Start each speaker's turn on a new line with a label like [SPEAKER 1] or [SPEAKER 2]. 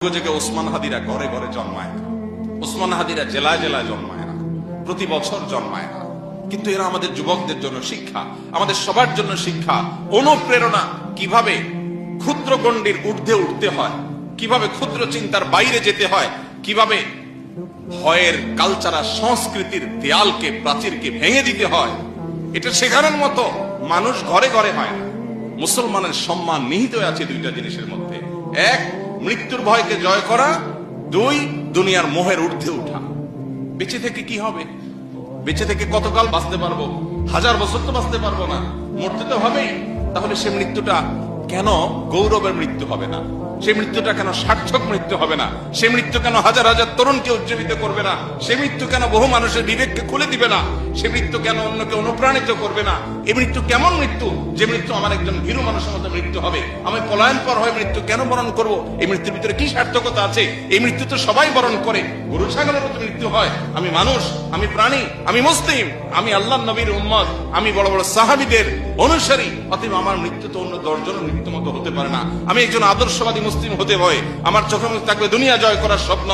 [SPEAKER 1] ওসমান হাদিরা ঘরে ঘরে জন্মায় না, ওসমান হাদিরা জেলায় জেলায় জন্মায় না, প্রতি বছর জন্মায় না, কিন্তু এরা আমাদের যুবকদের জন্য শিক্ষা, আমাদের সবার জন্য শিক্ষা, অনুপ্রেরণা। কিভাবে ক্ষুদ্র গণ্ডির ঊর্ধ্বে উঠতে হয়, কিভাবে ক্ষুদ্র চিন্তার বাইরে যেতে হয়, কিভাবে ভয়ের কালচারাল সংস্কৃতির দেয়ালকে প্রাচীরকে ভেঙে দিতে হয়, এটা শেখানোর মতো মানুষ ঘরে ঘরে হয় না। মুসলমানের সম্মান নিহিত আছে দুইটা জিনিসের মধ্যে: এক, মৃত্যুর ভয়কে জয় করা; দুই, দুনিয়ার মোহের ঊর্ধ্বে উঠা। বেঁচে থেকে কি হবে? বেঁচে থেকে কতকাল বাঁচতে পারবো? 1000 বছর তো বাঁচতে পারবো না, মরতে তো হবেই। তাহলে সে মৃত্যুটা কেন গৌরবের মৃত্যু হবে না? সে মৃত্যুটা কেন সার্থক মৃত্যু হবে না? সে মৃত্যু কেন হাজার হাজার তরুণকে উজ্জীবিত করবে না? সে মৃত্যু কেন বহু মানুষের বিবেককে খুলে দিবে না? সে মৃত্যু কেন অন্যকে অনুপ্রাণিত করবে না? এই মৃত্যু কেমন মৃত্যু? যে মৃত্যু আমার একজন ভীরু মানুষের মতো মৃত্যু হবে। আমি পলায়ন পর হয়ে মৃত্যু কেন বরণ করব? এই মৃত্যুর ভিতরে কি সার্থকতা আছে? এই মৃত্যু তো সবাই বরণ করে, গরু ছাগলের মতো মৃত্যু হয়। আমি মানুষ, আমি প্রাণী, আমি মুসলিম, আমি আল্লাহর নবীর উম্মত, আমি বড় বড় সাহাবীদের অনুসারী। অতএব আমার মৃত্যু তো অন্য 10 জনের মৃত্যু মতো হতে পারে না। আমি একজন আদর্শবাদী মুসলিম হতে হয়। আমার চোখে মুখে থাকবে দুনিয়া জয় করার স্বপ্ন।